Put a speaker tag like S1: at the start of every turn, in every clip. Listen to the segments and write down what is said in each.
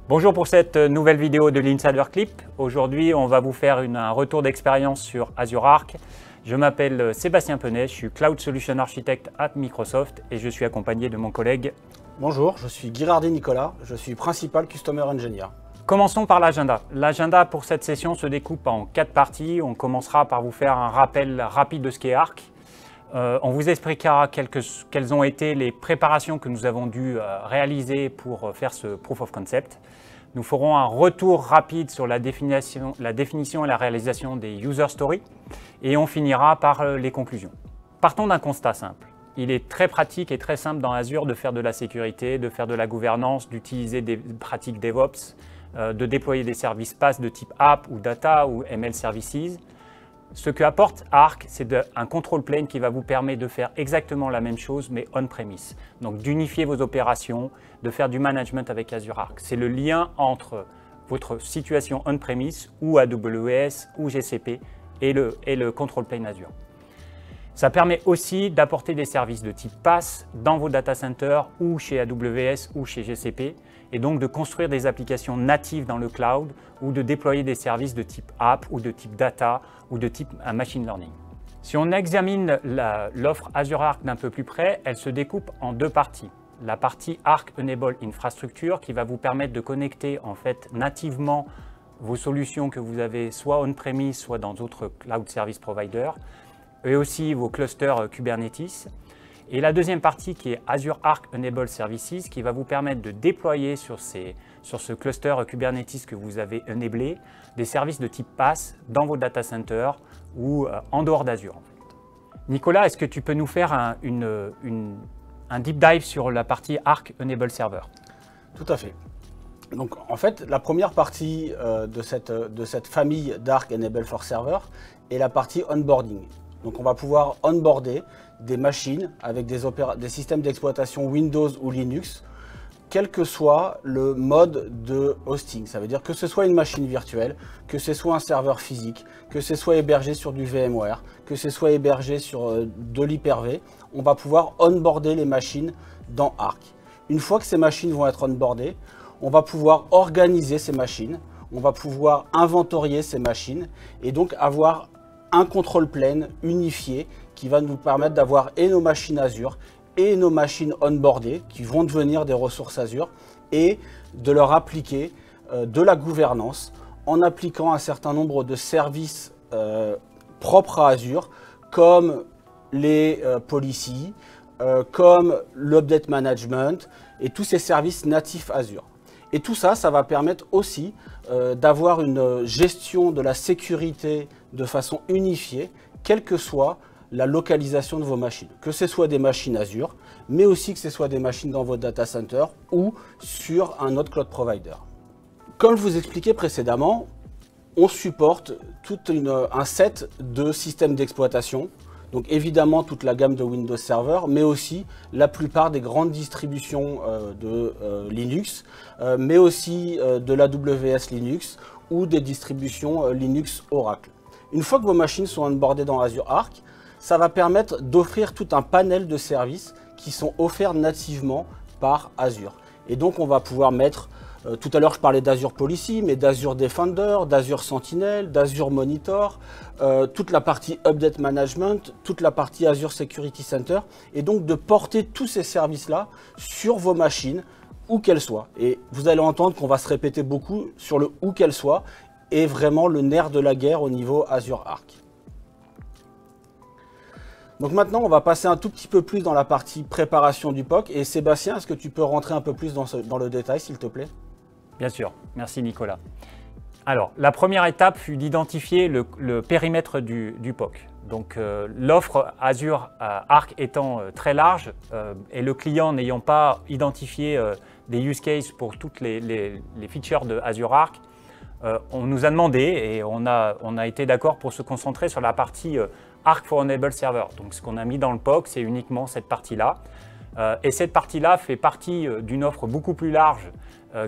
S1: Bonjour pour cette nouvelle vidéo de l'Insider Clip. Aujourd'hui, on va vous faire un retour d'expérience sur Azure Arc. Je m'appelle Sébastien Penet, je suis Cloud Solution Architect à Microsoft et je suis accompagné de mon collègue.
S2: Bonjour, je suis Ghirardi Nicolas, je suis Principal Customer Engineer.
S1: Commençons par l'agenda. L'agenda pour cette session se découpe en 4 parties. On commencera par vous faire un rappel rapide de ce qu'est Arc. On vous expliquera quelles ont été les préparations que nous avons dû réaliser pour faire ce Proof of Concept. Nous ferons un retour rapide sur la définition et la réalisation des User Stories. Et on finira par les conclusions. Partons d'un constat simple. Il est très pratique et très simple dans Azure de faire de la sécurité, de faire de la gouvernance, d'utiliser des pratiques DevOps, de déployer des services PaaS de type App ou Data ou ML Services. Ce que apporte Arc, c'est un control plane qui va vous permettre de faire exactement la même chose, mais on-premise. Donc d'unifier vos opérations, de faire du management avec Azure Arc. C'est le lien entre votre situation on-premise ou AWS ou GCP et le control plane Azure. Ça permet aussi d'apporter des services de type PaaS dans vos data centers ou chez AWS ou chez GCP et donc de construire des applications natives dans le cloud ou de déployer des services de type app ou de type data ou de type machine learning. Si on examine l'offre Azure Arc d'un peu plus près, elle se découpe en 2 parties. La partie Arc Enable Infrastructure qui va vous permettre de connecter en fait nativement vos solutions que vous avez soit on-premise, soit dans d'autres cloud service providers, et aussi vos clusters Kubernetes. Et la deuxième partie qui est Azure Arc Enable Services qui va vous permettre de déployer sur ce cluster Kubernetes que vous avez enablé des services de type PaaS dans vos data centers ou en dehors d'Azure. En fait. Nicolas, est-ce que tu peux nous faire un deep dive sur la partie Arc Enable Server?
S2: Tout à fait. Donc en fait, la première partie de cette famille d'Arc Enable for Server est la partie onboarding. Donc on va pouvoir onboarder des machines avec des systèmes d'exploitation Windows ou Linux, quel que soit le mode de hosting. Ça veut dire que ce soit une machine virtuelle, que ce soit un serveur physique, que ce soit hébergé sur du VMware, que ce soit hébergé sur de l'Hyper-V, on va pouvoir onboarder les machines dans Arc. Une fois que ces machines vont être onboardées, on va pouvoir organiser ces machines, on va pouvoir inventorier ces machines et donc avoir un control plane unifié qui va nous permettre d'avoir et nos machines Azure et nos machines onboardées qui vont devenir des ressources Azure et de leur appliquer de la gouvernance en appliquant un certain nombre de services propres à Azure comme les policies, comme l'update management et tous ces services natifs Azure. Et tout ça, ça va permettre aussi d'avoir une gestion de la sécurité de façon unifiée, quelle que soit la localisation de vos machines. Que ce soit des machines Azure, mais aussi que ce soit des machines dans votre data center ou sur un autre cloud provider. Comme je vous expliquais précédemment, on supporte tout un set de systèmes d'exploitation. Donc évidemment toute la gamme de Windows Server, mais aussi la plupart des grandes distributions de Linux, mais aussi de l'AWS Linux ou des distributions Linux Oracle. Une fois que vos machines sont onboardées dans Azure Arc, ça va permettre d'offrir tout un panel de services qui sont offerts nativement par Azure. Et donc on va pouvoir mettre, tout à l'heure je parlais d'Azure Policy, mais d'Azure Defender, d'Azure Sentinel, d'Azure Monitor, toute la partie Update Management, toute la partie Azure Security Center, et donc de porter tous ces services-là sur vos machines, où qu'elles soient. Et vous allez entendre qu'on va se répéter beaucoup sur le où qu'elles soient, et vraiment le nerf de la guerre au niveau Azure Arc. Donc maintenant, on va passer un tout petit peu plus dans la partie préparation du POC. Et Sébastien, est-ce que tu peux rentrer un peu plus dans le détail, s'il te plaît?
S1: Bien sûr, merci Nicolas. Alors, la première étape fut d'identifier le périmètre du POC. Donc, l'offre Azure Arc étant très large et le client n'ayant pas identifié des use cases pour toutes les features de Azure Arc, on nous a demandé et on a été d'accord pour se concentrer sur la partie Arc for Enable Server. Donc, ce qu'on a mis dans le POC, c'est uniquement cette partie-là. Et cette partie-là fait partie d'une offre beaucoup plus large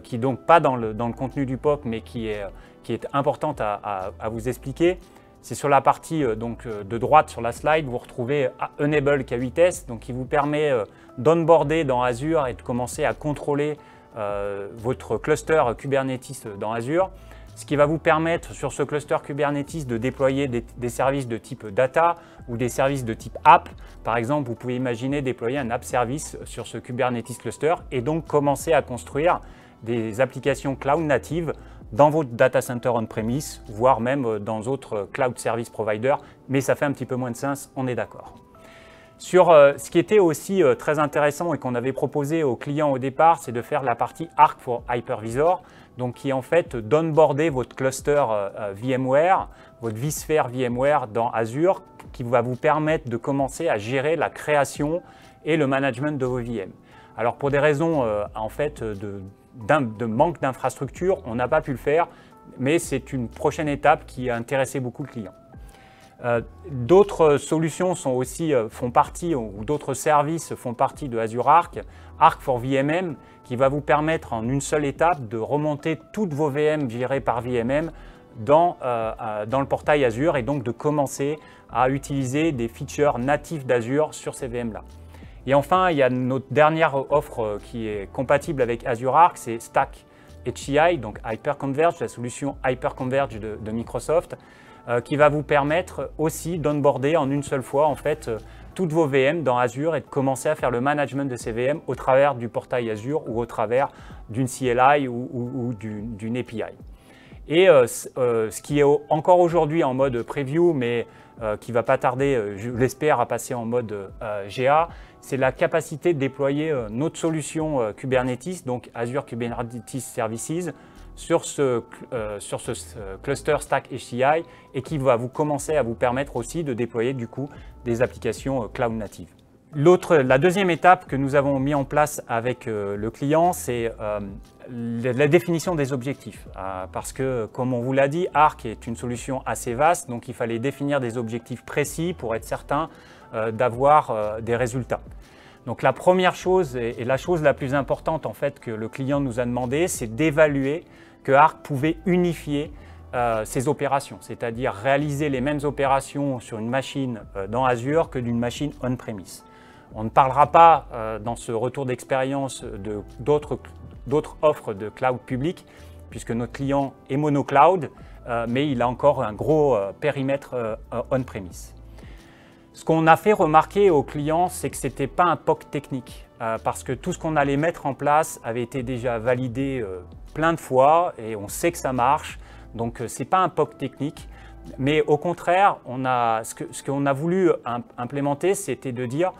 S1: qui n'est donc pas dans le contenu du POC, mais qui est importante à vous expliquer. C'est sur la partie de droite sur la slide, vous retrouvez Enable K8s, donc qui vous permet d'onboarder dans Azure et de commencer à contrôler votre cluster Kubernetes dans Azure, ce qui va vous permettre sur ce cluster Kubernetes de déployer des services de type data ou des services de type app. Par exemple, vous pouvez imaginer déployer un app service sur ce Kubernetes cluster et donc commencer à construire des applications cloud natives dans votre data center on-premise, voire même dans d'autres cloud service providers, mais ça fait un petit peu moins de sens, on est d'accord. Sur ce qui était aussi très intéressant et qu'on avait proposé aux clients au départ, c'est de faire la partie Arc for Hypervisor, donc qui est en fait d'onboarder votre cluster VMware, votre vSphere VMware dans Azure, qui va vous permettre de commencer à gérer la création et le management de vos VM. Alors pour des raisons en fait de manque d'infrastructure, on n'a pas pu le faire, mais c'est une prochaine étape qui a intéressé beaucoup de clients. D'autres solutions sont aussi, font partie, ou d'autres services font partie de Azure Arc, Arc for VMM, qui va vous permettre en une seule étape de remonter toutes vos VM gérées par VMM dans le portail Azure et donc de commencer à utiliser des features natifs d'Azure sur ces VM-là. Et enfin, il y a notre dernière offre qui est compatible avec Azure Arc, c'est Stack HCI, donc Hyperconverged, la solution Hyperconverged de Microsoft, qui va vous permettre aussi d'onboarder en une seule fois en fait toutes vos VM dans Azure et de commencer à faire le management de ces VM au travers du portail Azure ou au travers d'une CLI ou d'une API. Et ce qui est encore aujourd'hui en mode preview, mais qui ne va pas tarder, je l'espère, à passer en mode GA, c'est la capacité de déployer notre solution Kubernetes, donc Azure Kubernetes Services, sur ce cluster Stack HCI et qui va commencer à vous permettre aussi de déployer du coup des applications cloud natives. La deuxième étape que nous avons mis en place avec le client, c'est la définition des objectifs. Parce que, comme on vous l'a dit, Arc est une solution assez vaste, donc il fallait définir des objectifs précis pour être certain d'avoir des résultats. Donc la première chose, et la chose la plus importante en fait que le client nous a demandé, c'est d'évaluer que Arc pouvait unifier ses opérations, c'est-à-dire réaliser les mêmes opérations sur une machine dans Azure que d'une machine on-premise. On ne parlera pas dans ce retour d'expérience d'autres offres de cloud public, puisque notre client est monocloud, mais il a encore un gros périmètre on-premise. Ce qu'on a fait remarquer aux clients, c'est que ce n'était pas un POC technique, parce que tout ce qu'on allait mettre en place avait été déjà validé plein de fois et on sait que ça marche, donc ce n'est pas un POC technique. Mais au contraire, ce qu'on a voulu implémenter, c'était de dire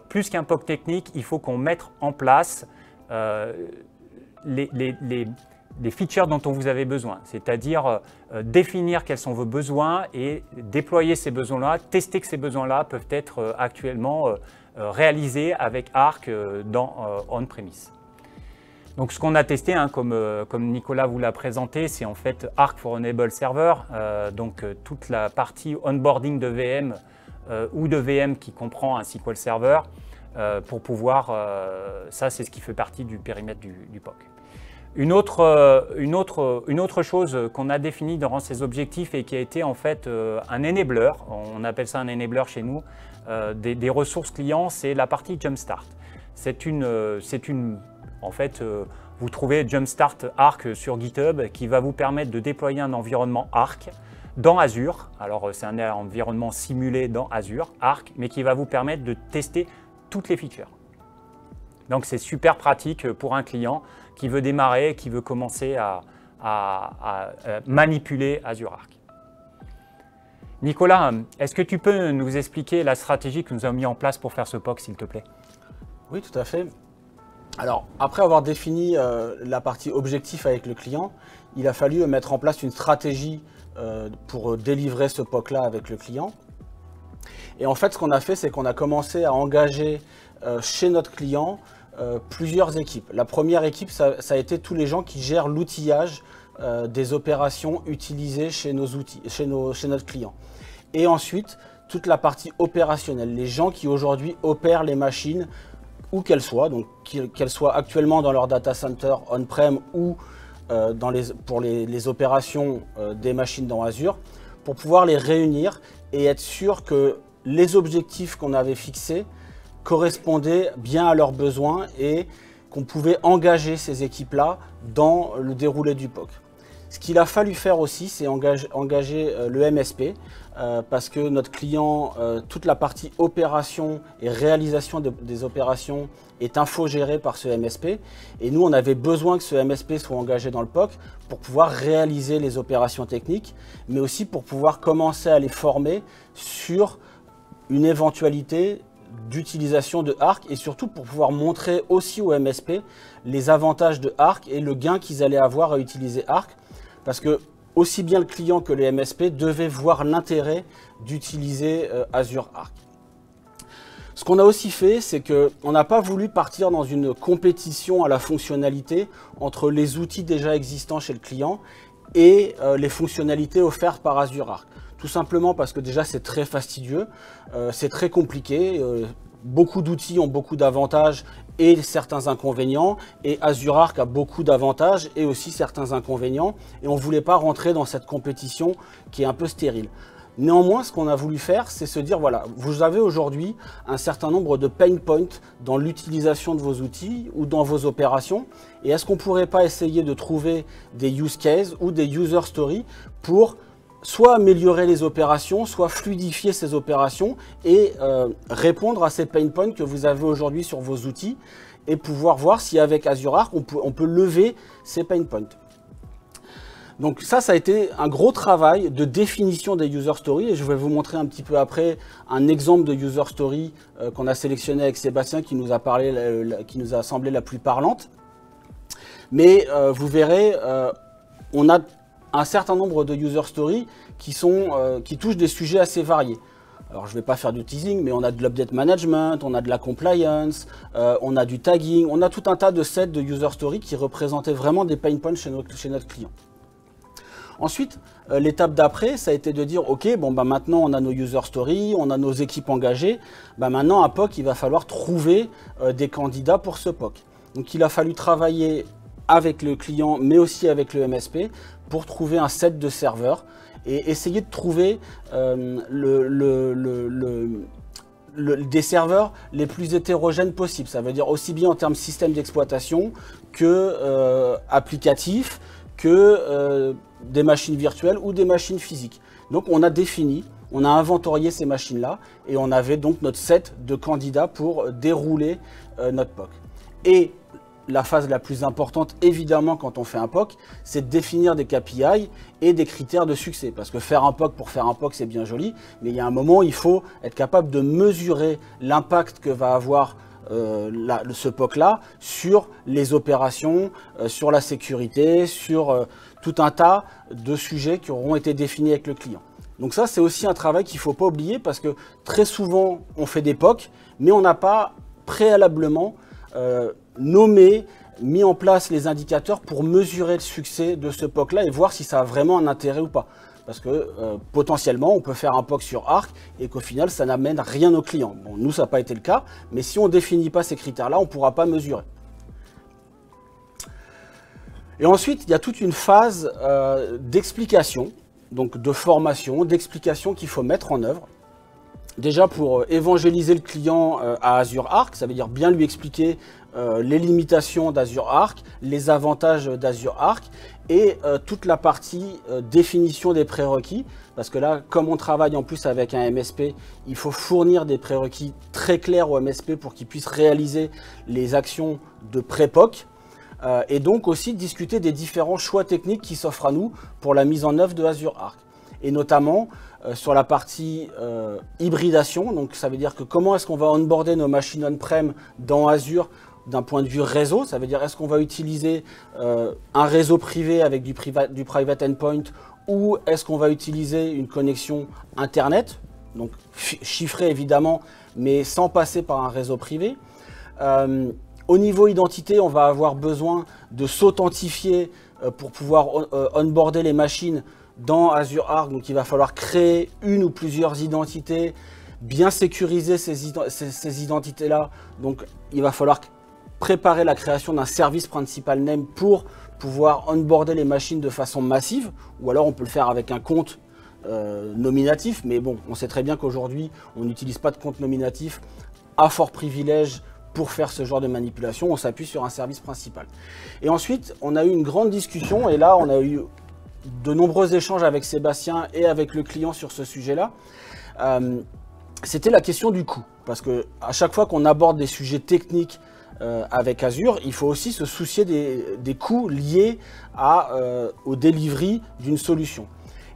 S1: plus qu'un POC technique, il faut qu'on mette en place les features dont vous avez besoin, c'est-à-dire définir quels sont vos besoins et déployer ces besoins-là, tester que ces besoins-là peuvent être actuellement réalisés avec Arc dans on-premise. Donc ce qu'on a testé, comme Nicolas vous l'a présenté, c'est en fait Arc for Enable Server, donc toute la partie onboarding de VM ou de VM qui comprend un SQL Server pour pouvoir, ça c'est ce qui fait partie du périmètre du POC. Une autre chose qu'on a définie dans ces objectifs et qui a été en fait un enabler, on appelle ça un enabler chez nous, des ressources clients, c'est la partie Jumpstart. En fait, vous trouvez Jumpstart Arc sur GitHub qui va vous permettre de déployer un environnement Arc dans Azure. Alors c'est un environnement simulé dans Azure, Arc, mais qui va vous permettre de tester toutes les features. Donc c'est super pratique pour un client qui veut démarrer, qui veut commencer à manipuler Azure Arc. Nicolas, est-ce que tu peux nous expliquer la stratégie que nous avons mis en place pour faire ce POC, s'il te plaît?
S2: Oui, tout à fait. Alors, après avoir défini la partie objectif avec le client, il a fallu mettre en place une stratégie pour délivrer ce POC-là avec le client. Et en fait, ce qu'on a fait, c'est qu'on a commencé à engager chez notre client plusieurs équipes. La première équipe, ça a été tous les gens qui gèrent l'outillage des opérations utilisées chez notre client. Et ensuite, toute la partie opérationnelle, les gens qui aujourd'hui opèrent les machines, où qu'elles soient, donc qu'elles soient actuellement dans leur data center on-prem ou pour les opérations des machines dans Azure, pour pouvoir les réunir et être sûr que les objectifs qu'on avait fixés correspondaient bien à leurs besoins et qu'on pouvait engager ces équipes-là dans le déroulé du POC. Ce qu'il a fallu faire aussi, c'est engager le MSP, parce que notre client, toute la partie opération et réalisation des opérations est infogérée par ce MSP. Et nous, on avait besoin que ce MSP soit engagé dans le POC pour pouvoir réaliser les opérations techniques, mais aussi pour pouvoir commencer à les former sur une éventualité d'utilisation de Arc, et surtout pour pouvoir montrer aussi au MSP les avantages de Arc et le gain qu'ils allaient avoir à utiliser Arc. Parce que aussi bien le client que les MSP devaient voir l'intérêt d'utiliser Azure Arc. Ce qu'on a aussi fait, c'est qu'on n'a pas voulu partir dans une compétition à la fonctionnalité entre les outils déjà existants chez le client et les fonctionnalités offertes par Azure Arc. Tout simplement parce que déjà c'est très fastidieux, c'est très compliqué, beaucoup d'outils ont beaucoup d'avantages et certains inconvénients, et Azure Arc a beaucoup d'avantages et aussi certains inconvénients, et on ne voulait pas rentrer dans cette compétition qui est un peu stérile. Néanmoins, ce qu'on a voulu faire, c'est se dire, voilà, vous avez aujourd'hui un certain nombre de pain points dans l'utilisation de vos outils ou dans vos opérations, et est-ce qu'on ne pourrait pas essayer de trouver des use cases ou des user stories pour soit améliorer les opérations, soit fluidifier ces opérations et répondre à ces pain points que vous avez aujourd'hui sur vos outils et pouvoir voir si avec Azure Arc, on peut lever ces pain points. Donc ça a été un gros travail de définition des user stories, et je vais vous montrer un petit peu après un exemple de user story qu'on a sélectionné avec Sébastien qui nous a semblé la plus parlante. Mais vous verrez, on a un certain nombre de user stories qui touchent des sujets assez variés. Alors je ne vais pas faire du teasing, mais on a de l'update management, on a de la compliance, on a du tagging, on a tout un tas de sets de user stories qui représentaient vraiment des pain points chez notre client. Ensuite, l'étape d'après, ça a été de dire, ok, bon, bah, maintenant on a nos user stories, on a nos équipes engagées, bah, maintenant à POC, il va falloir trouver des candidats pour ce POC. Donc il a fallu travailler avec le client, mais aussi avec le MSP, pour trouver un set de serveurs et essayer de trouver des serveurs les plus hétérogènes possibles. Ça veut dire aussi bien en termes système d'exploitation que applicatifs, que des machines virtuelles ou des machines physiques. Donc on a défini, on a inventorié ces machines-là et on avait donc notre set de candidats pour dérouler notre POC. Et la phase la plus importante, évidemment, quand on fait un POC, c'est de définir des KPI et des critères de succès. Parce que faire un POC pour faire un POC, c'est bien joli, mais il y a un moment où il faut être capable de mesurer l'impact que va avoir ce POC-là sur les opérations, sur la sécurité, sur tout un tas de sujets qui auront été définis avec le client. Donc ça, c'est aussi un travail qu'il ne faut pas oublier parce que très souvent, on fait des POC, mais on n'a pas préalablement nommé, mis en place les indicateurs pour mesurer le succès de ce POC-là et voir si ça a vraiment un intérêt ou pas. Parce que potentiellement, on peut faire un POC sur Arc et qu'au final, ça n'amène rien au client. Bon, nous, ça n'a pas été le cas, mais si on ne définit pas ces critères-là, on ne pourra pas mesurer. Et ensuite, il y a toute une phase d'explication, donc de formation, d'explication qu'il faut mettre en œuvre. Déjà pour évangéliser le client à Azure Arc, ça veut dire bien lui expliquer les limitations d'Azure Arc, les avantages d'Azure Arc et toute la partie définition des prérequis. Parce que là, comme on travaille en plus avec un MSP, il faut fournir des prérequis très clairs au MSP pour qu'il puisse réaliser les actions de pré-POC. Et donc aussi discuter des différents choix techniques qui s'offrent à nous pour la mise en œuvre de Azure Arc. Et notamment sur la partie hybridation, donc ça veut dire que comment est-ce qu'on va onboarder nos machines on-prem dans Azure d'un point de vue réseau, ça veut dire est-ce qu'on va utiliser un réseau privé avec du private endpoint ou est-ce qu'on va utiliser une connexion internet, donc chiffrée évidemment, mais sans passer par un réseau privé. Au niveau identité, on va avoir besoin de s'authentifier pour pouvoir onboarder les machines dans Azure Arc, donc il va falloir créer une ou plusieurs identités, bien sécuriser ces identités-là, donc il va falloir préparer la création d'un service principal name pour pouvoir onboarder les machines de façon massive, ou alors on peut le faire avec un compte nominatif, mais bon, on sait très bien qu'aujourd'hui, on n'utilise pas de compte nominatif à fort privilège pour faire ce genre de manipulation, on s'appuie sur un service principal. Et ensuite, on a eu une grande discussion, et là, on a eu de nombreux échanges avec Sébastien et avec le client sur ce sujet-là. C'était la question du coût, parce que à chaque fois qu'on aborde des sujets techniques avec Azure, il faut aussi se soucier des coûts liés au delivery d'une solution.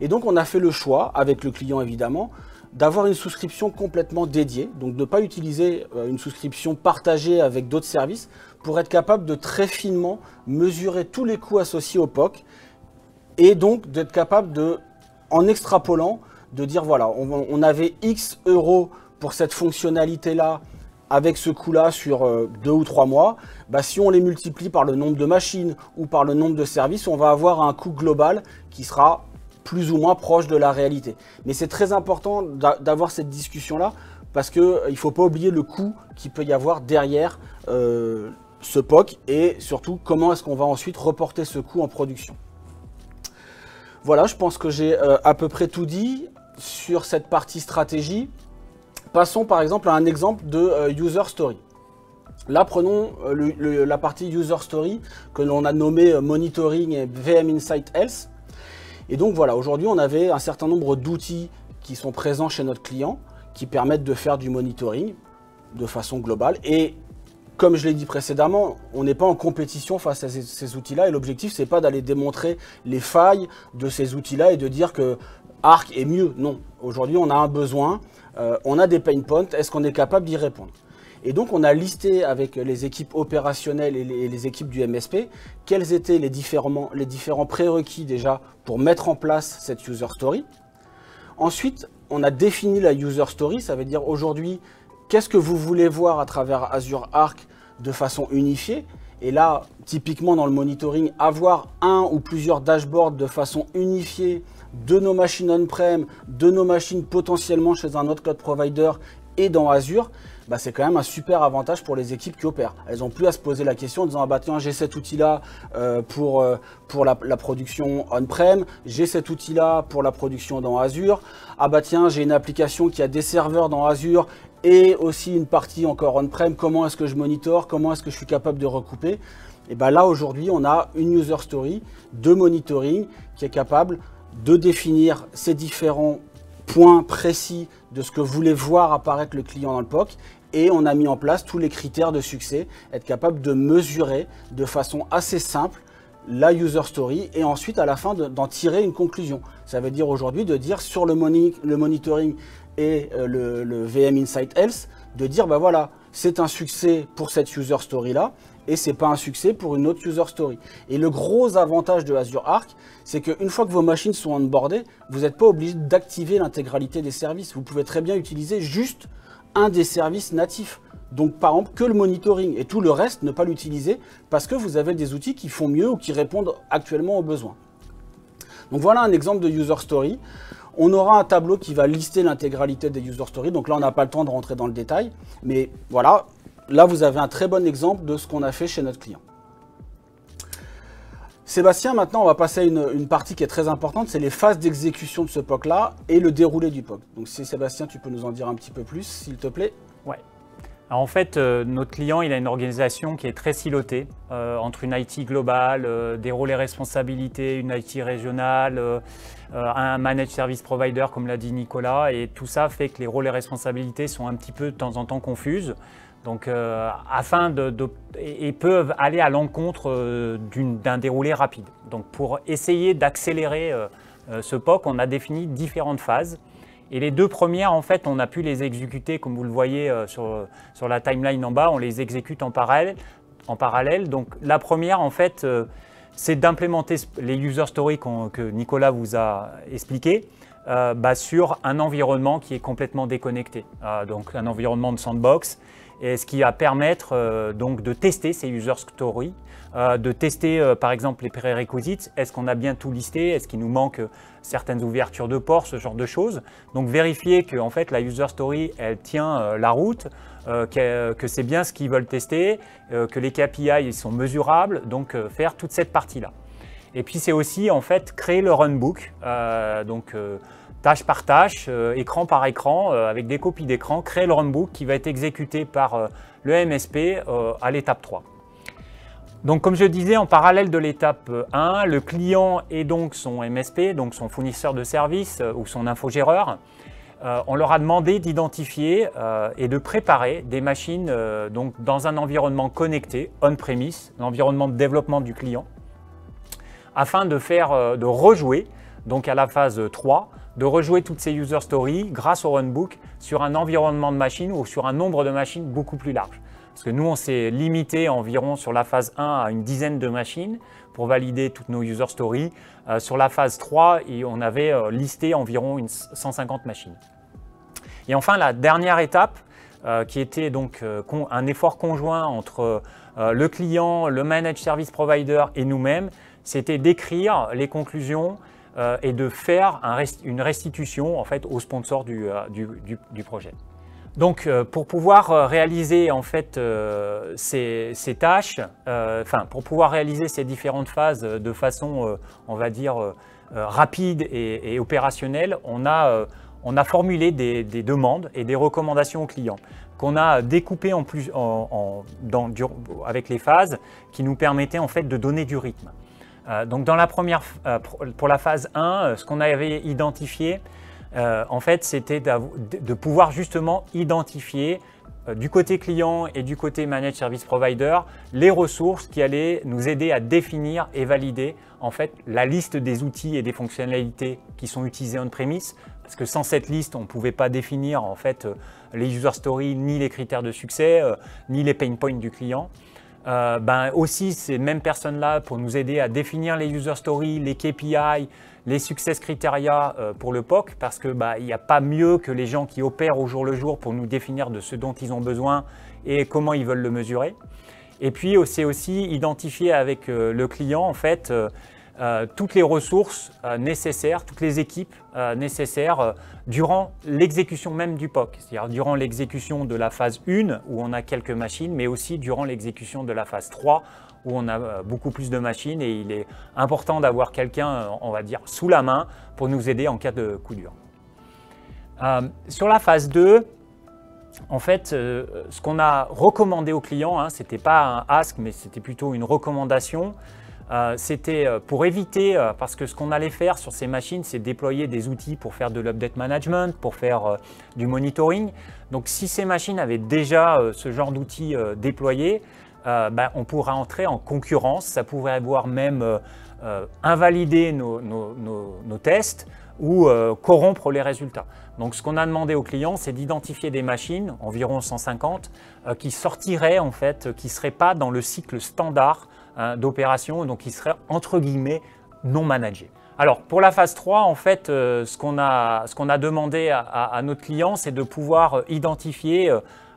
S2: Et donc, on a fait le choix, avec le client évidemment, d'avoir une souscription complètement dédiée, donc de ne pas utiliser une souscription partagée avec d'autres services pour être capable de très finement mesurer tous les coûts associés au POC et donc d'être capable de, en extrapolant, de dire voilà, on avait X euros pour cette fonctionnalité-là avec ce coût-là sur 2 ou 3 mois, bah, si on les multiplie par le nombre de machines ou par le nombre de services, on va avoir un coût global qui sera plus ou moins proche de la réalité. Mais c'est très important d'avoir cette discussion-là parce qu'il ne faut pas oublier le coût qu'il peut y avoir derrière ce POC et surtout comment est-ce qu'on va ensuite reporter ce coût en production. Voilà, je pense que j'ai à peu près tout dit sur cette partie stratégie. Passons par exemple à un exemple de User Story. Là, prenons la partie User Story que l'on a nommée Monitoring et VM Insight Health. Et donc voilà, aujourd'hui, on avait un certain nombre d'outils qui sont présents chez notre client, qui permettent de faire du monitoring de façon globale. Et comme je l'ai dit précédemment, on n'est pas en compétition face à ces outils-là. Et l'objectif, c'est pas d'aller démontrer les failles de ces outils-là et de dire que Arc est mieux. Non, aujourd'hui, on a un besoin, on a des pain points. Est-ce qu'on est capable d'y répondre ? Et donc, on a listé avec les équipes opérationnelles et les équipes du MSP quels étaient les différents prérequis déjà pour mettre en place cette User Story. Ensuite, on a défini la User Story, ça veut dire aujourd'hui, qu'est-ce que vous voulez voir à travers Azure Arc de façon unifiée. Et là, typiquement dans le monitoring, avoir un ou plusieurs dashboards de façon unifiée de nos machines on-prem, de nos machines potentiellement chez un autre cloud provider et dans Azure, bah c'est quand même un super avantage pour les équipes qui opèrent. Elles n'ont plus à se poser la question en disant ah bah tiens, j'ai cet outil-là pour la production on-prem, j'ai cet outil-là pour la production dans Azure, ah bah tiens, j'ai une application qui a des serveurs dans Azure et aussi une partie encore on-prem, comment est-ce que je monitore, comment est-ce que je suis capable de recouper. Et bah là aujourd'hui, on a une user story de monitoring qui est capable de définir ces différents points précis de ce que voulait voir apparaître le client dans le POC. Et on a mis en place tous les critères de succès, être capable de mesurer de façon assez simple la user story et ensuite à la fin d'en tirer une conclusion. Ça veut dire aujourd'hui de dire sur le monitoring et le VM Insight Health, de dire bah voilà, c'est un succès pour cette user story là et c'est pas un succès pour une autre user story. Et le gros avantage de Azure Arc, c'est qu'une fois que vos machines sont onboardées, vous n'êtes pas obligé d'activer l'intégralité des services. Vous pouvez très bien utiliser juste un des services natifs. Donc par exemple que le monitoring et tout le reste, ne pas l'utiliser parce que vous avez des outils qui font mieux ou qui répondent actuellement aux besoins. Donc voilà un exemple de user story. On aura un tableau qui va lister l'intégralité des user stories. Donc là, on n'a pas le temps de rentrer dans le détail. Mais voilà, là, vous avez un très bon exemple de ce qu'on a fait chez notre client. Sébastien, maintenant, on va passer à une partie qui est très importante. C'est les phases d'exécution de ce POC-là et le déroulé du POC. Donc si Sébastien, tu peux nous en dire un petit peu plus, s'il te plaît.
S1: Ouais. Alors en fait, notre client, il a une organisation qui est très silotée entre une IT globale, des rôles et responsabilités, une IT régionale, un managed service provider, comme l'a dit Nicolas, et tout ça fait que les rôles et responsabilités sont un petit peu de temps en temps confuses. Donc, et peuvent aller à l'encontre d'un déroulé rapide. Donc, pour essayer d'accélérer ce POC, on a défini différentes phases. Et les deux premières, en fait, on a pu les exécuter, comme vous le voyez sur la timeline en bas, on les exécute en parallèle. Donc, la première, en fait, c'est d'implémenter les user stories que Nicolas vous a expliqué sur un environnement qui est complètement déconnecté. Donc, un environnement de sandbox. Et ce qui va permettre donc de tester ces user stories, de tester par exemple les prérequisites. Est-ce qu'on a bien tout listé? Est-ce qu'il nous manque certaines ouvertures de ports, ce genre de choses? Donc vérifier que en fait, la user story, elle tient la route, que c'est bien ce qu'ils veulent tester, que les KPI ils sont mesurables, donc faire toute cette partie-là. Et puis c'est aussi en fait créer le runbook. tâche par tâche, écran par écran, avec des copies d'écran, créer le runbook qui va être exécuté par le MSP à l'étape 3. Donc comme je disais, en parallèle de l'étape 1, le client et donc son MSP, donc son fournisseur de services ou son infogéreur, on leur a demandé d'identifier et de préparer des machines donc dans un environnement connecté, on-premise, l'environnement de développement du client, afin de rejouer, donc à la phase 3, de rejouer toutes ces user stories grâce au runbook sur un environnement de machines ou sur un nombre de machines beaucoup plus large. Parce que nous, on s'est limité environ sur la phase 1 à une dizaine de machines pour valider toutes nos user stories. Sur la phase 3, on avait listé environ 150 machines. Et enfin, la dernière étape, qui était donc un effort conjoint entre le client, le managed service provider et nous-mêmes, c'était d'écrire les conclusions et de faire une restitution en fait, au sponsor du projet. Donc, pour pouvoir réaliser en fait ces tâches, pour pouvoir réaliser ces différentes phases de façon, on va dire, rapide et opérationnelle, on a formulé des demandes et des recommandations aux clients qu'on a découpées avec les phases qui nous permettaient en fait de donner du rythme. Donc, dans la première, pour la phase 1, ce qu'on avait identifié, en fait, c'était de pouvoir justement identifier du côté client et du côté managed service provider les ressources qui allaient nous aider à définir et valider en fait la liste des outils et des fonctionnalités qui sont utilisés on-premise, parce que sans cette liste, on ne pouvait pas définir en fait les user stories, ni les critères de succès, ni les pain points du client. Aussi, ces mêmes personnes-là pour nous aider à définir les user stories, les KPI, les success criteria pour le POC, parce que il n'y a pas mieux que les gens qui opèrent au jour le jour pour nous définir de ce dont ils ont besoin et comment ils veulent le mesurer. Et puis, c'est aussi identifier avec le client en fait toutes les ressources nécessaires, toutes les équipes nécessaires durant l'exécution même du POC, c'est-à-dire durant l'exécution de la phase 1 où on a quelques machines, mais aussi durant l'exécution de la phase 3 où on a beaucoup plus de machines et il est important d'avoir quelqu'un, on va dire, sous la main pour nous aider en cas de coup dur. Sur la phase 2, en fait, ce qu'on a recommandé aux clients, ce n'était pas un ask, mais c'était plutôt une recommandation. C'était pour éviter, parce que ce qu'on allait faire sur ces machines, c'est déployer des outils pour faire de l'update management, pour faire du monitoring. Donc si ces machines avaient déjà ce genre d'outils déployés, on pourra entrer en concurrence, ça pourrait voire même invalider nos tests ou corrompre les résultats. Donc ce qu'on a demandé aux clients, c'est d'identifier des machines, environ 150, qui sortiraient en fait, qui ne seraient pas dans le cycle standard d'opération, donc qui seraient entre guillemets non managés. Alors pour la phase 3, en fait, ce qu'on a demandé à notre client, c'est de pouvoir identifier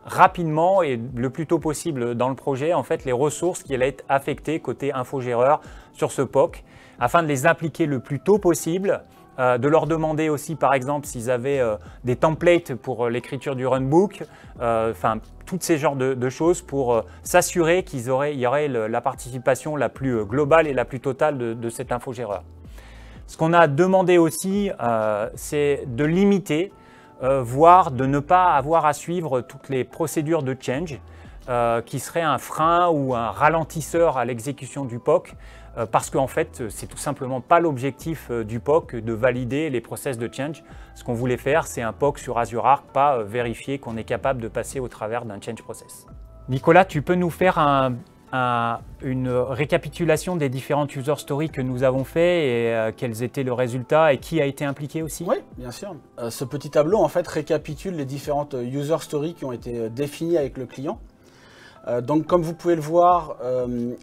S1: rapidement et le plus tôt possible dans le projet en fait, les ressources qui allaient être affectées côté infogéreur sur ce POC, afin de les appliquer le plus tôt possible, de leur demander aussi par exemple s'ils avaient des templates pour l'écriture du runbook, toutes ces genres de choses pour s'assurer qu'il y aurait la participation la plus globale et la plus totale de cet infogéreur. Ce qu'on a demandé aussi, c'est de limiter, voire de ne pas avoir à suivre toutes les procédures de change qui seraient un frein ou un ralentisseur à l'exécution du POC, parce qu'en fait, c'est tout simplement pas l'objectif du POC de valider les process de change. Ce qu'on voulait faire, c'est un POC sur Azure Arc, pas vérifier qu'on est capable de passer au travers d'un change process. Nicolas, tu peux nous faire une récapitulation des différentes user stories que nous avons fait et quels étaient le résultat et qui a été impliqué aussi?
S2: Oui, bien sûr. Ce petit tableau en fait récapitule les différentes user stories qui ont été définies avec le client. Donc comme vous pouvez le voir,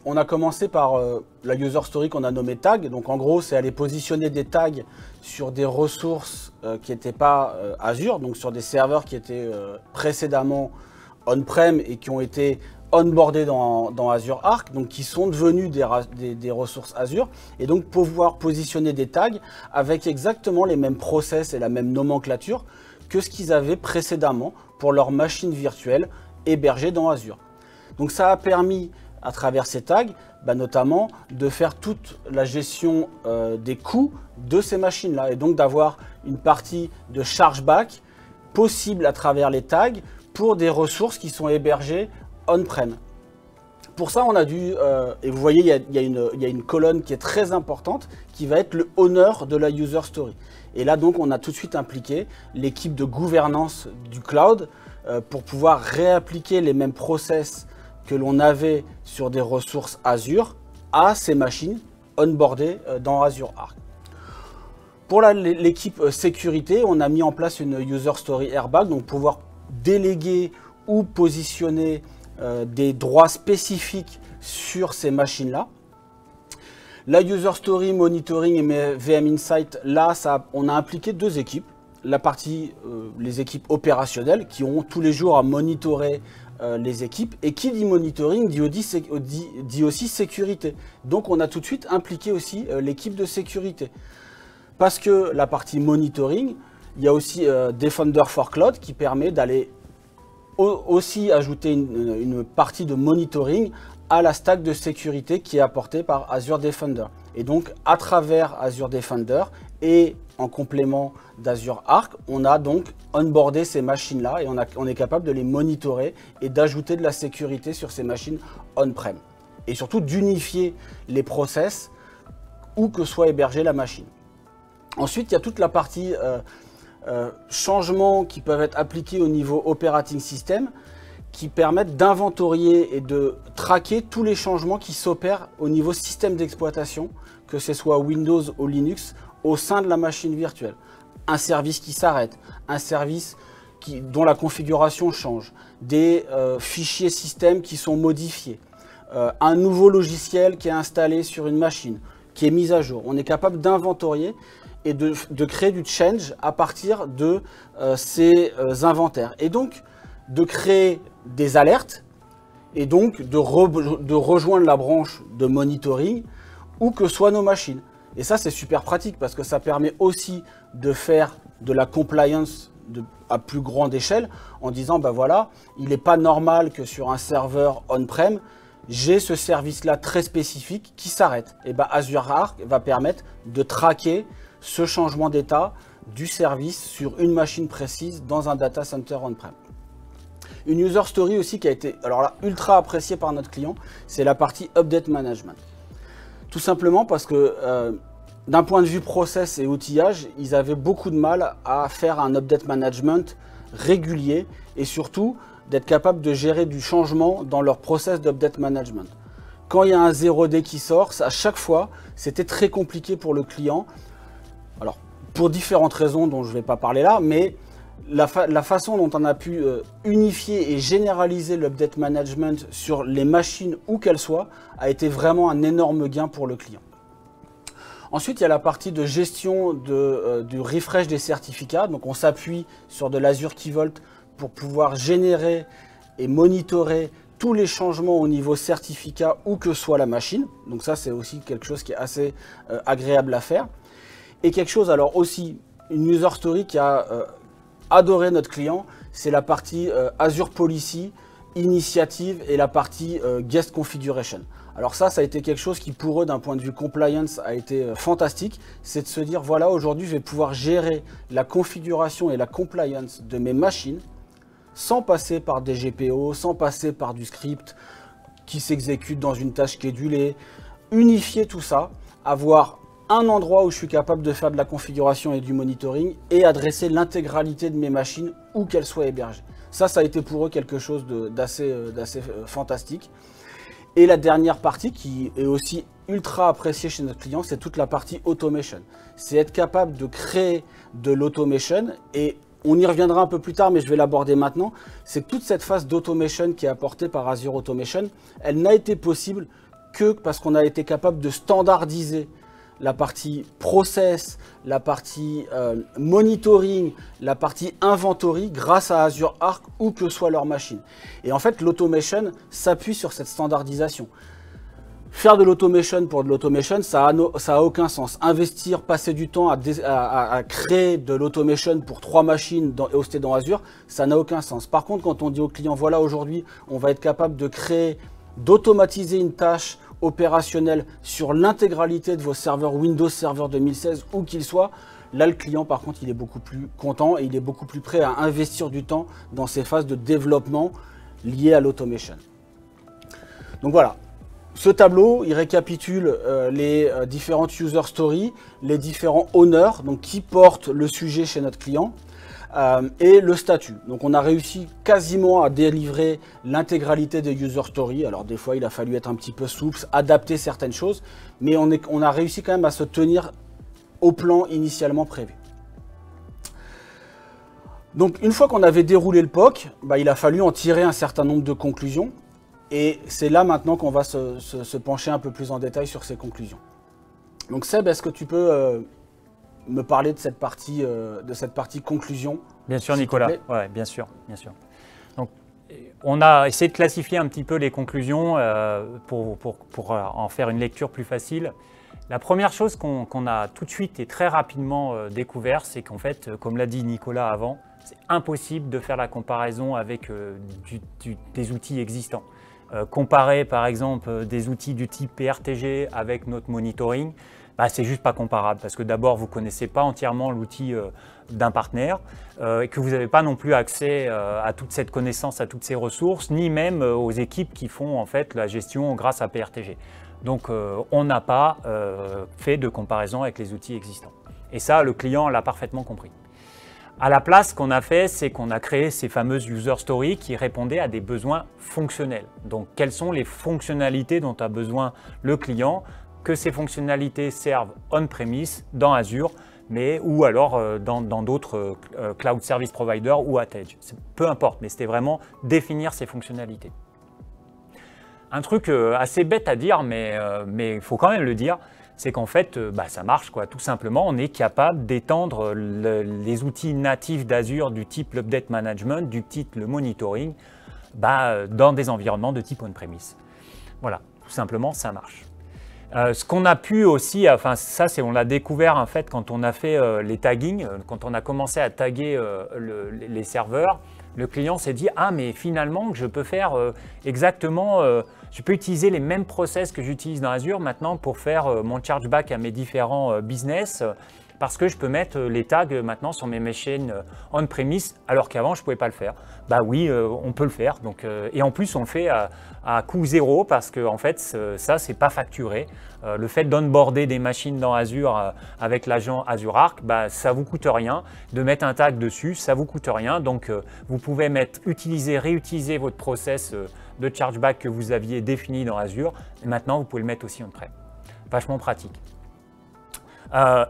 S2: on a commencé par la user story qu'on a nommée tag. Donc en gros, c'est aller positionner des tags sur des ressources qui n'étaient pas Azure, donc sur des serveurs qui étaient précédemment on-prem et qui ont été onboardés dans Azure Arc, donc qui sont devenus des ressources Azure, et donc pouvoir positionner des tags avec exactement les mêmes process et la même nomenclature que ce qu'ils avaient précédemment pour leur machine virtuelle hébergée dans Azure. Donc ça a permis, à travers ces tags, notamment de faire toute la gestion des coûts de ces machines-là et donc d'avoir une partie de chargeback possible à travers les tags pour des ressources qui sont hébergées on-prem. Pour ça, on a dû, et vous voyez, il y a une colonne qui est très importante qui va être le honneur de la user story. Et là, donc, on a tout de suite impliqué l'équipe de gouvernance du cloud pour pouvoir réappliquer les mêmes process que l'on avait sur des ressources Azure à ces machines onboardées dans Azure Arc. Pour l'équipe sécurité, on a mis en place une user story airbag, donc pouvoir déléguer ou positionner des droits spécifiques sur ces machines-là. La user story monitoring et VM Insight, là, on a impliqué deux équipes. La partie, les équipes opérationnelles qui ont tous les jours à monitorer les équipes. Et qui dit monitoring dit aussi sécurité. Donc on a tout de suite impliqué aussi l'équipe de sécurité. Parce que la partie monitoring, il y a aussi Defender for Cloud qui permet d'aller aussi ajouter une partie de monitoring à la stack de sécurité qui est apportée par Azure Defender. Et donc, à travers Azure Defender et en complément d'Azure Arc, on a donc onboardé ces machines-là et on est capable de les monitorer et d'ajouter de la sécurité sur ces machines on-prem. Et surtout d'unifier les process où que soit hébergée la machine. Ensuite, il y a toute la partie changements qui peuvent être appliqués au niveau operating system qui permettent d'inventorier et de traquer tous les changements qui s'opèrent au niveau système d'exploitation, que ce soit Windows ou Linux, au sein de la machine virtuelle. Un service qui s'arrête, un service dont la configuration change, des fichiers système qui sont modifiés, un nouveau logiciel qui est installé sur une machine, qui est mis à jour. On est capable d'inventorier et de créer du change à partir de ces inventaires. Et donc, de créer des alertes et donc de rejoindre la branche de monitoring où que soient nos machines. Et ça, c'est super pratique parce que ça permet aussi de faire de la compliance à plus grande échelle en disant, ben voilà, il n'est pas normal que sur un serveur on-prem, j'ai ce service-là très spécifique qui s'arrête. Et ben Azure Arc va permettre de traquer ce changement d'état du service sur une machine précise dans un data center on-prem. Une user story aussi qui a été alors là, ultra appréciée par notre client, c'est la partie update management. Tout simplement parce que d'un point de vue process et outillage, ils avaient beaucoup de mal à faire un update management régulier et surtout d'être capable de gérer du changement dans leur process d'update management. Quand il y a un 0D qui sort, à chaque fois, c'était très compliqué pour le client. Alors, pour différentes raisons dont je ne vais pas parler là, mais la façon dont on a pu unifier et généraliser l'update management sur les machines où qu'elles soient a été vraiment un énorme gain pour le client. Ensuite, il y a la partie de gestion du refresh des certificats. Donc, on s'appuie sur de l'Azure Key Vault pour pouvoir générer et monitorer tous les changements au niveau certificat où que soit la machine. Donc ça, c'est aussi quelque chose qui est assez agréable à faire. Et quelque chose, alors aussi, une user story qui a adoré notre client, c'est la partie Azure Policy, Initiative et la partie Guest Configuration. Alors ça a été quelque chose qui pour eux, d'un point de vue compliance, a été fantastique. C'est de se dire, voilà, aujourd'hui, je vais pouvoir gérer la configuration et la compliance de mes machines sans passer par des GPO, sans passer par du script qui s'exécute dans une tâche schedulée. Unifier tout ça, avoir un endroit où je suis capable de faire de la configuration et du monitoring et adresser l'intégralité de mes machines où qu'elles soient hébergées. Ça a été pour eux quelque chose d'assez fantastique. Et la dernière partie qui est aussi ultra appréciée chez notre client, c'est toute la partie automation. C'est être capable de créer de l'automation et on y reviendra un peu plus tard, mais je vais l'aborder maintenant. C'est que toute cette phase d'automation qui est apportée par Azure Automation, elle n'a été possible que parce qu'on a été capable de standardiser la partie process, la partie monitoring, la partie inventory grâce à Azure Arc où que soit leur machine. Et en fait, l'automation s'appuie sur cette standardisation. Faire de l'automation pour de l'automation, ça a aucun sens. Investir, passer du temps à créer de l'automation pour 3 machines hostées dans Azure, ça n'a aucun sens. Par contre, quand on dit au client, voilà, aujourd'hui, on va être capable de créer, d'automatiser une tâche opérationnel sur l'intégralité de vos serveurs Windows Server 2016, où qu'ils soient, là, le client, par contre, il est beaucoup plus content et il est beaucoup plus prêt à investir du temps dans ces phases de développement liées à l'automation. Donc voilà, ce tableau, il récapitule les différentes user stories, les différents owners, donc qui portent le sujet chez notre client, et le statut. Donc on a réussi quasiment à délivrer l'intégralité des user stories. Alors des fois, il a fallu être un petit peu souple, adapter certaines choses, mais on a réussi quand même à se tenir au plan initialement prévu. Donc une fois qu'on avait déroulé le POC, il a fallu en tirer un certain nombre de conclusions. Et c'est là maintenant qu'on va se pencher un peu plus en détail sur ces conclusions. Donc Seb, est-ce que tu peux me parler de cette partie conclusion?
S1: Bien sûr Nicolas, ouais, bien sûr. Donc, on a essayé de classifier un petit peu les conclusions pour en faire une lecture plus facile. La première chose qu'on a tout de suite et très rapidement découvert, c'est qu'en fait, comme l'a dit Nicolas avant, c'est impossible de faire la comparaison avec des outils existants. Comparer par exemple des outils du type PRTG avec notre monitoring, c'est juste pas comparable parce que d'abord vous ne connaissez pas entièrement l'outil d'un partenaire et que vous n'avez pas non plus accès à toute cette connaissance, à toutes ces ressources, ni même aux équipes qui font en fait la gestion grâce à PRTG. Donc on n'a pas fait de comparaison avec les outils existants. Et ça, le client l'a parfaitement compris. À la place, ce qu'on a fait, c'est qu'on a créé ces fameuses user stories qui répondaient à des besoins fonctionnels. Donc, quelles sont les fonctionnalités dont a besoin le client, que ces fonctionnalités servent on-premise, dans Azure, ou alors dans d'autres cloud service providers ou at Edge. Peu importe, mais c'était vraiment définir ces fonctionnalités. Un truc assez bête à dire, mais il faut quand même le dire, c'est qu'en fait, ça marche, quoi. Tout simplement, on est capable d'étendre les outils natifs d'Azure du type l'update management, du type le monitoring, dans des environnements de type on-premise. Voilà, tout simplement, ça marche. Ce qu'on a pu aussi, on l'a découvert en fait quand on a fait les taggings, quand on a commencé à taguer les serveurs, le client s'est dit « Ah, mais finalement, je peux faire exactement, je peux utiliser les mêmes process que j'utilise dans Azure maintenant pour faire mon chargeback à mes différents business parce que je peux mettre les tags maintenant sur mes machines on-premise alors qu'avant, je ne pouvais pas le faire. » Bah oui, on peut le faire. Donc, et en plus, on le fait à coût zéro parce que en fait, ça, c'est pas facturé. Le fait d'onboarder des machines dans Azure avec l'agent Azure Arc, ça vous coûte rien. De mettre un tag dessus, ça vous coûte rien. Donc, vous pouvez réutiliser votre process de chargeback que vous aviez défini dans Azure. Et maintenant, vous pouvez le mettre aussi on-prem. Vachement pratique.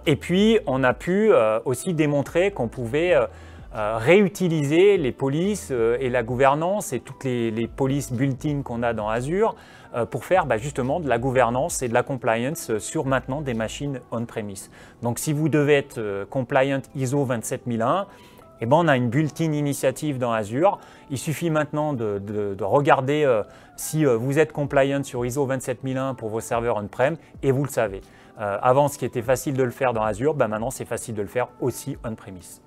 S1: Et puis, on a pu aussi démontrer qu'on pouvait réutiliser les polices et la gouvernance et toutes les polices built-in qu'on a dans Azure pour faire justement de la gouvernance et de la compliance sur maintenant des machines on-premise. Donc si vous devez être compliant ISO 27001, on a une built-in initiative dans Azure. Il suffit maintenant de regarder si vous êtes compliant sur ISO 27001 pour vos serveurs on-prem et vous le savez. Avant, ce qui était facile de le faire dans Azure, maintenant c'est facile de le faire aussi on-premise.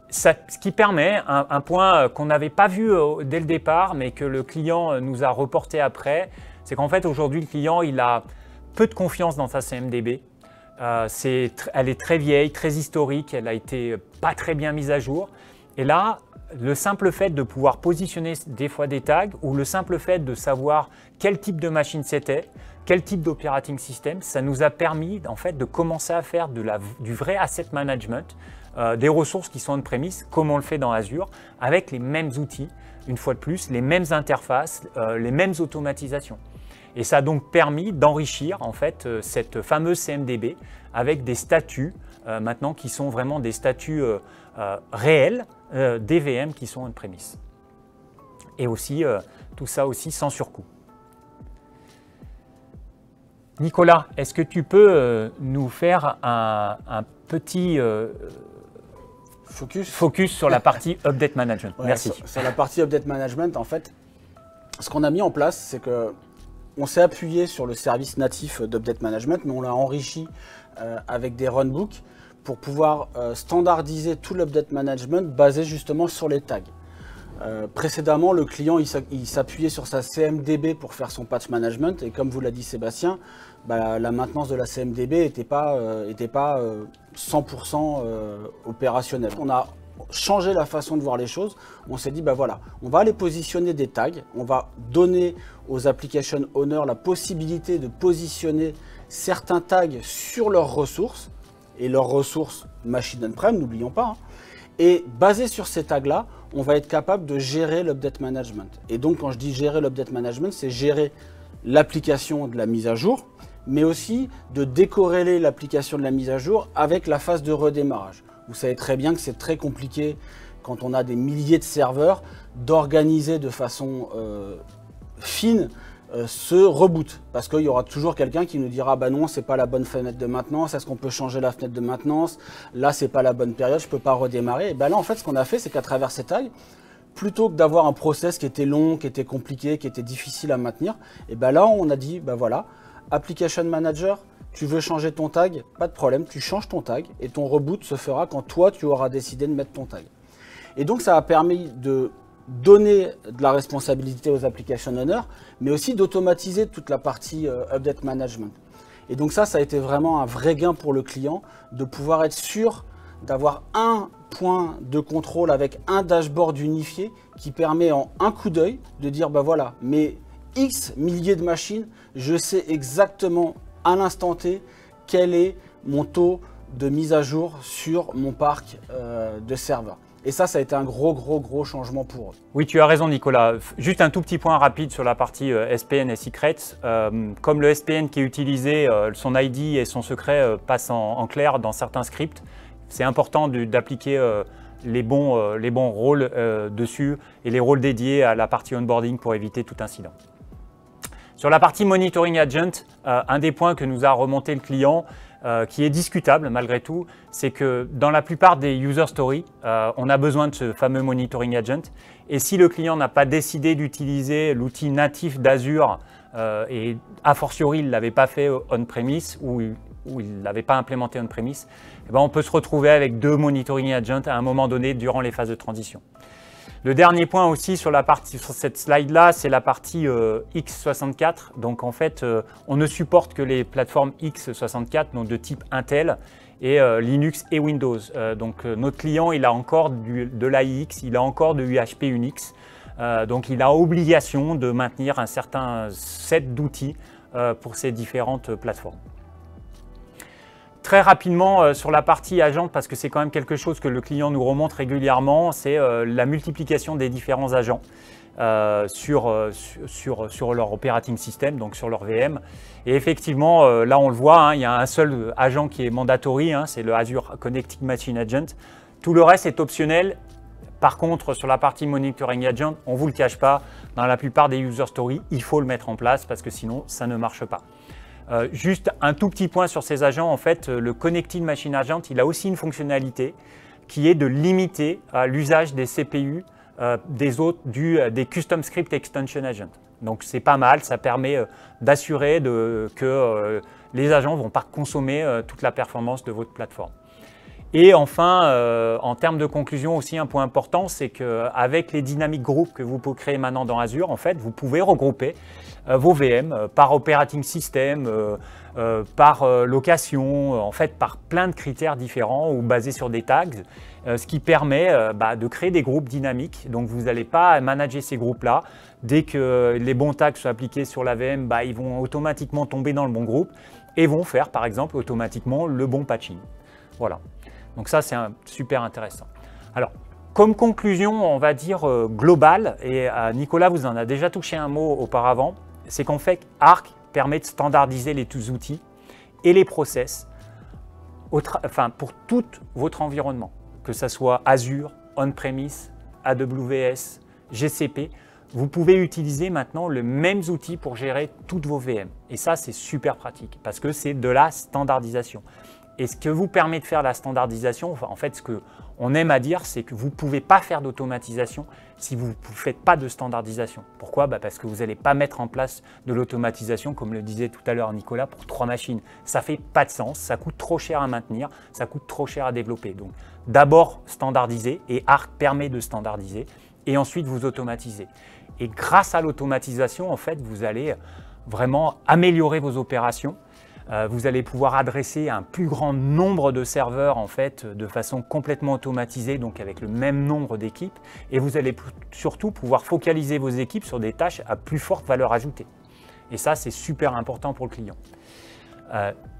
S1: Ce qui permet un point qu'on n'avait pas vu dès le départ, mais que le client nous a reporté après, c'est qu'en fait aujourd'hui le client il a peu de confiance dans sa CMDB. Elle est très vieille, très historique, elle a été pas très bien mise à jour. Et là, le simple fait de pouvoir positionner des fois des tags ou le simple fait de savoir quel type de machine c'était, quel type d'operating system, ça nous a permis en fait de commencer à faire du vrai asset management, des ressources qui sont on-premise, comme on le fait dans Azure, avec les mêmes outils, une fois de plus, les mêmes interfaces, les mêmes automatisations. Et ça a donc permis d'enrichir en fait cette fameuse CMDB avec des statuts maintenant qui sont vraiment des statuts réels des VM qui sont on-premise. Et aussi, tout ça aussi sans surcoût. Nicolas, est-ce que tu peux nous faire un petit focus sur la partie Update Management?
S2: Ouais,
S1: merci.
S2: Sur la partie Update Management, en fait, ce qu'on a mis en place, c'est que on s'est appuyé sur le service natif d'Update Management, mais on l'a enrichi avec des runbooks pour pouvoir standardiser tout l'Update Management basé justement sur les tags. Précédemment, le client il s'appuyait sur sa CMDB pour faire son patch management et comme vous l'a dit Sébastien, bah, la maintenance de la CMDB n'était pas 100% opérationnelle. On a changé la façon de voir les choses. On s'est dit, bah voilà, on va aller positionner des tags, on va donner aux application owners la possibilité de positionner certains tags sur leurs ressources et leurs ressources machine on-prem, n'oublions pas. Hein. Et basé sur ces tags-là, on va être capable de gérer l'update management. Et donc, quand je dis gérer l'update management, c'est gérer l'application de la mise à jour, mais aussi de décorréler l'application de la mise à jour avec la phase de redémarrage. Vous savez très bien que c'est très compliqué quand on a des milliers de serveurs d'organiser de façon fine ce reboot. Parce qu'il y aura toujours quelqu'un qui nous dira bah non, c'est pas la bonne fenêtre de maintenance, est-ce qu'on peut changer la fenêtre de maintenance? Là, c'est pas la bonne période, je peux pas redémarrer. Et ben là, en fait, ce qu'on a fait, c'est qu'à travers ces tags, plutôt que d'avoir un process qui était long, qui était compliqué, qui était difficile à maintenir, et ben là, on a dit bah voilà, Application Manager, tu veux changer ton tag, pas de problème, tu changes ton tag et ton reboot se fera quand toi, tu auras décidé de mettre ton tag. Et donc, ça a permis de donner de la responsabilité aux application owners, mais aussi d'automatiser toute la partie update management. Et donc ça a été vraiment un vrai gain pour le client de pouvoir être sûr d'avoir un point de contrôle avec un dashboard unifié qui permet en un coup d'œil de dire bah voilà, mes X milliers de machines, je sais exactement à l'instant T quel est mon taux de mise à jour sur mon parc de serveurs. Et ça a été un gros changement pour eux.
S1: Oui, tu as raison Nicolas. Juste un tout petit point rapide sur la partie SPN et Secrets. Comme le SPN qui est utilisé, son ID et son secret passent en clair dans certains scripts, c'est important d'appliquer les bons rôles dessus et les rôles dédiés à la partie onboarding pour éviter tout incident. Sur la partie Monitoring Agent, un des points que nous a remonté le client, qui est discutable malgré tout, c'est que dans la plupart des user stories, on a besoin de ce fameux Monitoring Agent. Et si le client n'a pas décidé d'utiliser l'outil natif d'Azure et a fortiori il ne l'avait pas fait on-premise ou il ne l'avait pas implémenté on-premise, eh ben on peut se retrouver avec 2 Monitoring Agents à un moment donné durant les phases de transition. Le dernier point aussi sur cette slide-là, c'est la partie x64. Donc en fait, on ne supporte que les plateformes x64, donc de type Intel, et Linux et Windows. Donc notre client, il a encore de l'AIX, il a encore de UHP Unix. Donc il a obligation de maintenir un certain set d'outils pour ces différentes plateformes. Très rapidement sur la partie agent, parce que c'est quand même quelque chose que le client nous remonte régulièrement, c'est la multiplication des différents agents sur leur operating system, donc sur leur VM. Et effectivement, là on le voit, hein, il y a un seul agent qui est mandatory, hein, c'est le Azure Connected Machine Agent. Tout le reste est optionnel. Par contre, sur la partie Monitoring Agent, on ne vous le cache pas, dans la plupart des user stories, il faut le mettre en place parce que sinon, ça ne marche pas. Juste un tout petit point sur ces agents, en fait, le Connected Machine Agent, il a aussi une fonctionnalité qui est de limiter l'usage des CPU des Custom Script Extension Agent. Donc c'est pas mal, ça permet d'assurer que les agents ne vont pas consommer toute la performance de votre plateforme. Et enfin, en termes de conclusion aussi, un point important, c'est qu'avec les Dynamic Groups que vous pouvez créer maintenant dans Azure, en fait, vous pouvez regrouper vos VM par operating system, par location, en fait, par plein de critères différents ou basés sur des tags, ce qui permet de créer des groupes dynamiques. Donc, vous n'allez pas manager ces groupes-là. Dès que les bons tags sont appliqués sur la VM, ils vont automatiquement tomber dans le bon groupe et vont faire, par exemple, automatiquement le bon patching. Voilà. Donc ça, c'est super intéressant. Alors, comme conclusion, on va dire globale, et Nicolas vous en a déjà touché un mot auparavant, c'est qu'en fait, Arc permet de standardiser les outils et les process pour tout votre environnement, que ce soit Azure, on-premise, AWS, GCP. Vous pouvez utiliser maintenant les mêmes outils pour gérer toutes vos VM. Et ça, c'est super pratique parce que c'est de la standardisation. Et ce que vous permet de faire la standardisation, en fait, ce qu'on aime à dire, c'est que vous ne pouvez pas faire d'automatisation si vous ne faites pas de standardisation. Pourquoi? Parce que vous n'allez pas mettre en place de l'automatisation, comme le disait tout à l'heure Nicolas, pour 3 machines. Ça ne fait pas de sens, ça coûte trop cher à maintenir, ça coûte trop cher à développer. Donc, d'abord standardiser, et Arc permet de standardiser. et ensuite vous automatisez. Et grâce à l'automatisation, en fait, vous allez vraiment améliorer vos opérations. Vous allez pouvoir adresser un plus grand nombre de serveurs en fait, de façon complètement automatisée, donc avec le même nombre d'équipes. Et vous allez surtout pouvoir focaliser vos équipes sur des tâches à plus forte valeur ajoutée. Et ça, c'est super important pour le client.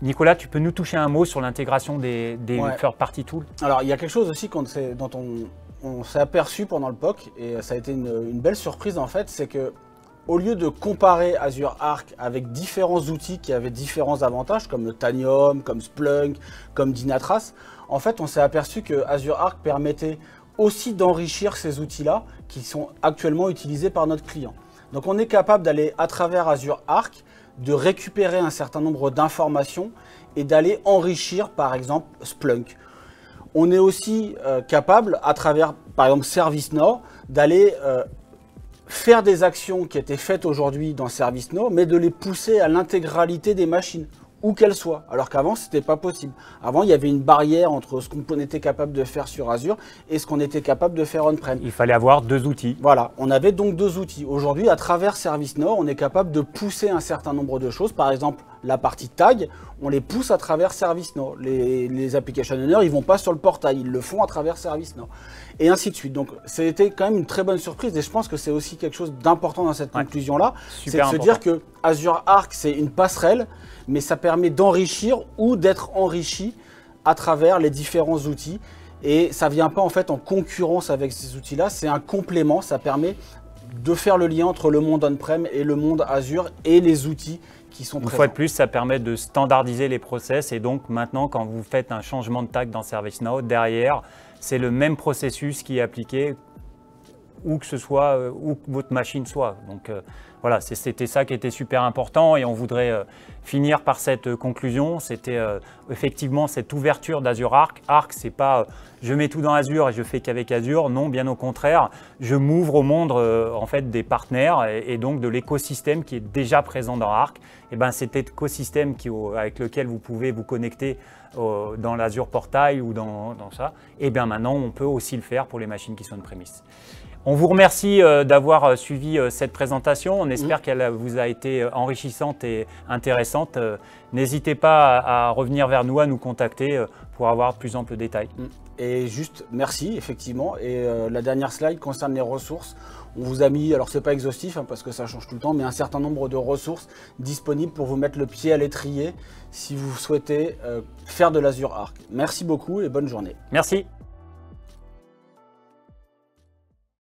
S1: Nicolas, tu peux nous toucher un mot sur l'intégration des third-party tools?
S2: Alors, il y a quelque chose aussi dont on s'est aperçu pendant le POC, et ça a été une belle surprise en fait, c'est que au lieu de comparer Azure Arc avec différents outils qui avaient différents avantages, comme Tanium, comme Splunk, comme Dynatrace, en fait, on s'est aperçu que Azure Arc permettait aussi d'enrichir ces outils-là qui sont actuellement utilisés par notre client. Donc, on est capable d'aller à travers Azure Arc, de récupérer un certain nombre d'informations et d'aller enrichir, par exemple, Splunk. On est aussi capable, à travers, par exemple, ServiceNow, d'aller faire des actions qui étaient faites aujourd'hui dans ServiceNow, mais de les pousser à l'intégralité des machines, où qu'elles soient. Alors qu'avant, ce n'était pas possible. Avant, il y avait une barrière entre ce qu'on était capable de faire sur Azure et ce qu'on était capable de faire on-prem.
S1: Il fallait avoir 2 outils.
S2: Voilà, on avait donc 2 outils. Aujourd'hui, à travers ServiceNow, on est capable de pousser un certain nombre de choses. Par exemple, la partie tag, on les pousse à travers ServiceNow. Les application owners, ils ne vont pas sur le portail, ils le font à travers ServiceNow. Et ainsi de suite. Donc, c'était quand même une très bonne surprise et je pense que c'est aussi quelque chose d'important dans cette conclusion-là. C'est de se dire que Azure Arc, c'est une passerelle, mais ça permet d'enrichir ou d'être enrichi à travers les différents outils. Et ça ne vient pas en fait en concurrence avec ces outils-là, c'est un complément, ça permet de faire le lien entre le monde on-prem et le monde Azure et les outils qui sont présents.
S1: Une fois de plus, ça permet de standardiser les process et donc maintenant quand vous faites un changement de tag dans ServiceNow, derrière, c'est le même processus qui est appliqué où que ce soit, où que votre machine soit. Donc voilà, c'était ça qui était super important et on voudrait finir par cette conclusion. C'était effectivement cette ouverture d'Azure Arc. Arc, c'est pas je mets tout dans Azure et je fais qu'avec Azure. Non, bien au contraire, je m'ouvre au monde en fait des partenaires et donc de l'écosystème qui est déjà présent dans Arc. Et ben cet écosystème avec lequel vous pouvez vous connecter dans l'Azure Portail ou dans ça. Et bien maintenant, on peut aussi le faire pour les machines qui sont on-premise. On vous remercie d'avoir suivi cette présentation. On espère qu'elle vous a été enrichissante et intéressante. N'hésitez pas à revenir vers nous, à nous contacter pour avoir plus ample détails.
S2: Et juste, merci, effectivement. Et la dernière slide concerne les ressources. On vous a mis, alors c'est pas exhaustif hein, parce que ça change tout le temps, mais un certain nombre de ressources disponibles pour vous mettre le pied à l'étrier si vous souhaitez faire de l'Azure Arc. Merci beaucoup et bonne journée.
S1: Merci.